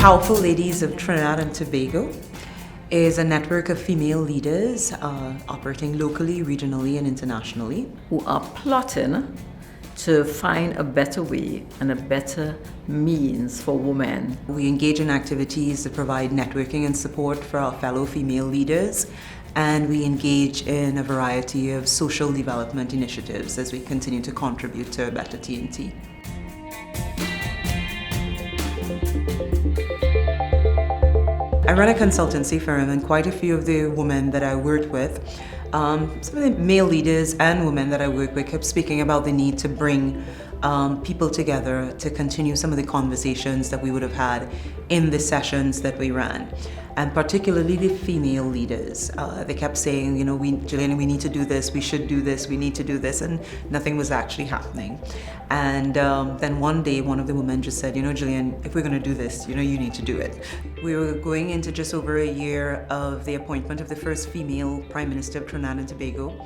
Powerful Ladies of Trinidad and Tobago is a network of female leaders operating locally, regionally, and internationally, who are plotting to find a better way and a better means for women. We engage in activities that provide networking and support for our fellow female leaders, and we engage in a variety of social development initiatives as we continue to contribute to a better TNT. I run a consultancy firm, and quite a few of the women that I worked with, some of the male leaders and women that I work with, kept speaking about the need to bring people together to continue some of the conversations that we would have had in the sessions that we ran. And particularly the female leaders. They kept saying, you know, Gillian, we need to do this, we should do this, we need to do this, and nothing was actually happening. And then one day, one of the women just said, you know, Gillian, if we're gonna do this, you know, you need to do it. We were going into just over a year of the appointment of the first female Prime Minister of Trinidad and Tobago.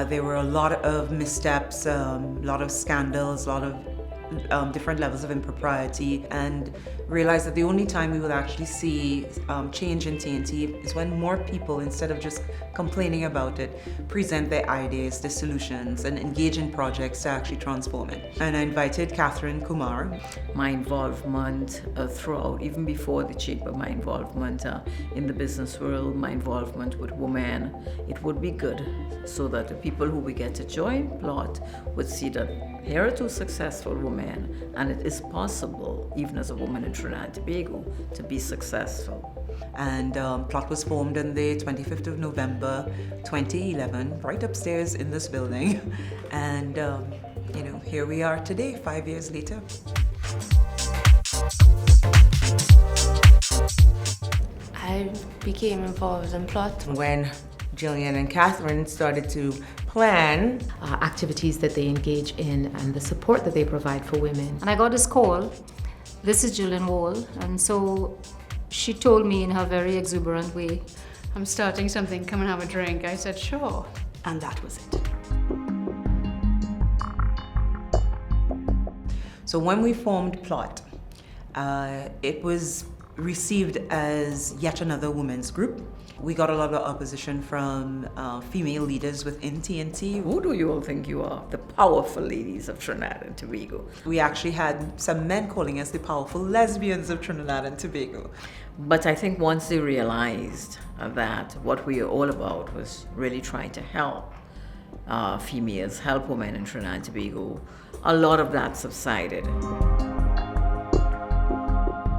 There were a lot of missteps, a lot of scandals, a lot of different levels of impropriety, and realized that the only time we will actually see change in TNT is when more people, instead of just complaining about it, present their ideas, their solutions, and engage in projects to actually transform it. And I invited Catherine Kumar. My involvement throughout, even before the chamber, my involvement in the business world, my involvement with women, it would be good so that the people who we get to join PLOTT would see that here are two successful women, and it is possible, even as a woman in Trinidad and Tobago, to be successful. And PLOTT was formed on the 25th of November 2011, right upstairs in this building. And you know, here we are today, 5 years later. I became involved in PLOTT when Gillian and Catherine started to plan activities that they engage in and the support that they provide for women. And I got this call, this is Gillian Wall, and so she told me in her very exuberant way, I'm starting something, come and have a drink. I said, sure. And that was it. So when we formed PLOTT, it was received as yet another women's group. We got a lot of opposition from female leaders within TNT. Who do you all think you are? The powerful ladies of Trinidad and Tobago. We actually had some men calling us the powerful lesbians of Trinidad and Tobago. But I think once they realized that what we are all about was really trying to help females, help women in Trinidad and Tobago, a lot of that subsided.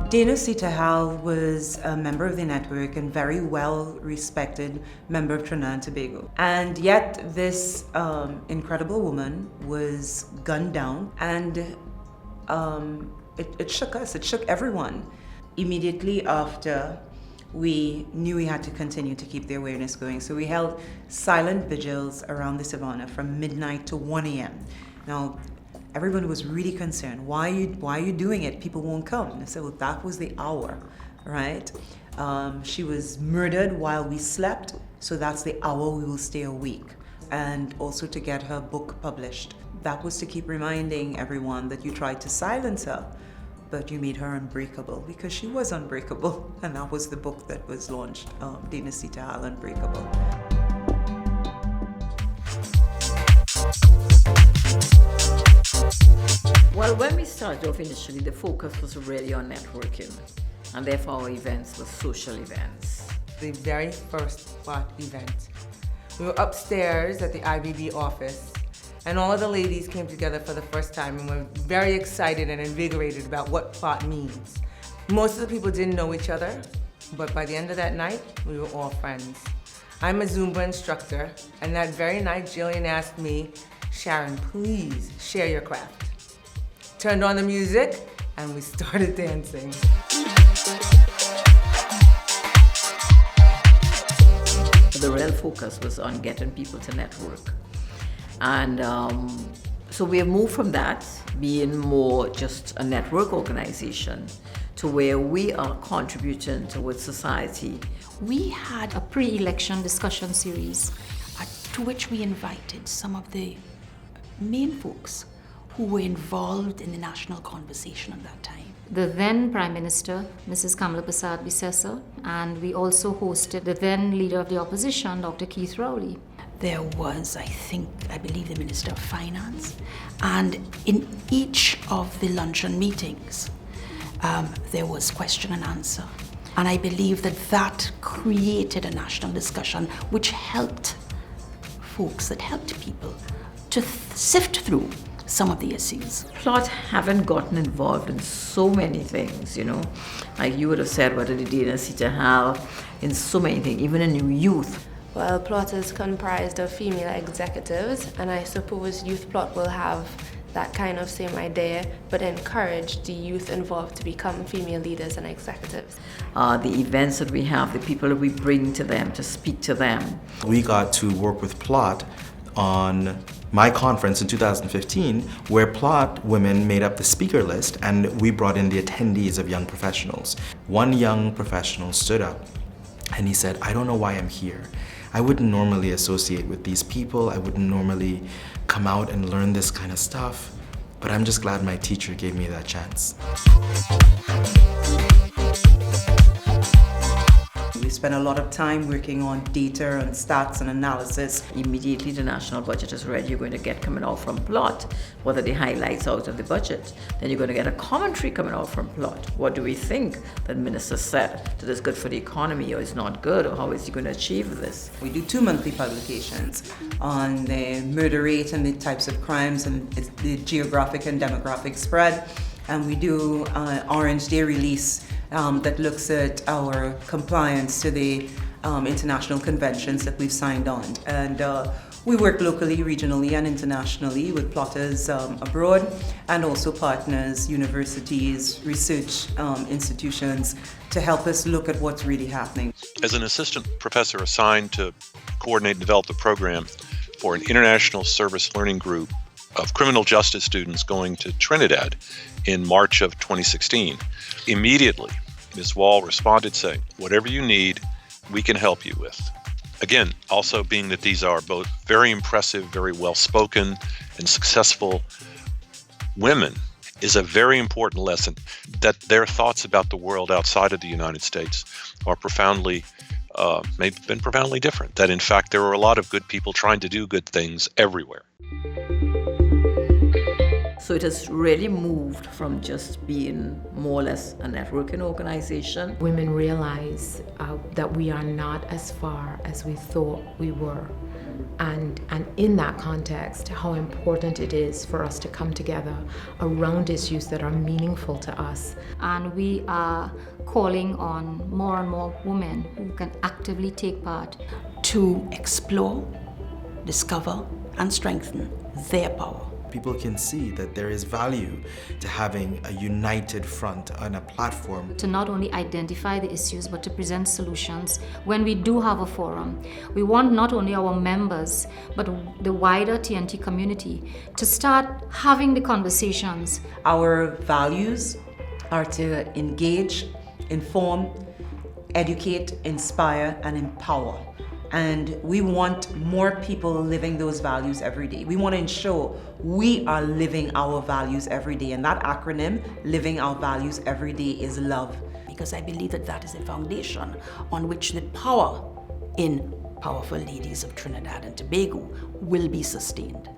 Dana Sita was a member of the network and very well respected member of Trinidad and Tobago. And yet this incredible woman was gunned down, and it shook us, it shook everyone. Immediately after, we knew we had to continue to keep the awareness going. So we held silent vigils around the savannah from midnight to 1 a.m. Now, everyone was really concerned. Why are you doing it? People won't come. And I said, well, that was the hour, right? She was murdered while we slept, so that's the hour we will stay awake. And also to get her book published. That was to keep reminding everyone that you tried to silence her, but you made her unbreakable, because she was unbreakable. And that was the book that was launched, Dana Sita Unbreakable. Well, when we started off initially, the focus was really on networking, and therefore our events were social events. The very first PLOTT event, we were upstairs at the IBB office, and all of the ladies came together for the first time and were very excited and invigorated about what PLOTT means. Most of the people didn't know each other, but by the end of that night, we were all friends. I'm a Zumba instructor, and that very night, Gillian asked me, Sharon, please share your craft. Turned on the music, and we started dancing. The real focus was on getting people to network. And so we have moved from that, being more just a network organization, to where we are contributing towards society. we had a pre-election discussion series to which we invited some of the main folks who were involved in the national conversation at that time. the then Prime Minister, Mrs. Kamala Prasad Bisesa, and we also hosted the then Leader of the Opposition, Dr. Keith Rowley. There was, I believe, the Minister of Finance, and in each of the luncheon meetings, there was question and answer. And I believe that created a national discussion which helped people to sift through some of the issues. PLOTT haven't gotten involved in so many things, Like you would have said, what did the DNC to have in so many things, even in youth. Well, PLOTT is comprised of female executives, and I suppose Youth PLOTT will have that kind of same idea, but encourage the youth involved to become female leaders and executives. The events that we have, the people that we bring to them, to speak to them. We got to work with PLOTT on my conference in 2015, where PLOTT women made up the speaker list, and we brought in the attendees of young professionals. One young professional stood up and he said, "I don't know why I'm here. I wouldn't normally associate with these people. I wouldn't normally come out and learn this kind of stuff, but I'm just glad my teacher gave me that chance." We spend a lot of time working on data and stats and analysis. Immediately the national budget is ready, you're going to get coming out from PLOTT, what are the highlights out of the budget? Then you're going to get a commentary coming out from PLOTT. What do we think that minister said that is good for the economy or is not good, or how is he going to achieve this? We do 2 monthly publications on the murder rate and the types of crimes and the geographic and demographic spread. And we do an Orange Day release that looks at our compliance to the international conventions that we've signed on. And we work locally, regionally, and internationally with plotters abroad, and also partners, universities, research institutions, to help us look at what's really happening. As an assistant professor assigned to coordinate and develop the program for an international service learning group of criminal justice students going to Trinidad in March of 2016. Immediately, Ms. Wall responded saying, "Whatever you need, we can help you with." Again, also being that these are both very impressive, very well-spoken and successful women is a very important lesson, that their thoughts about the world outside of the United States are may have been profoundly different. That in fact, there are a lot of good people trying to do good things everywhere. So it has really moved from just being more or less a networking organization. Women realize that we are not as far as we thought we were. And in that context, how important it is for us to come together around issues that are meaningful to us. And we are calling on more and more women who can actively take part To explore, discover, and strengthen their power. People can see that there is value to having a united front on a platform. to not only identify the issues but to present solutions when we do have a forum. We want not only our members but the wider TNT community to start having the conversations. Our values are to engage, inform, educate, inspire, and empower. And we want more people living those values every day. We want to ensure we are living our values every day. And that acronym, Living Our Values Every Day, is love. Because I believe that is a foundation on which the power in powerful ladies of Trinidad and Tobago will be sustained.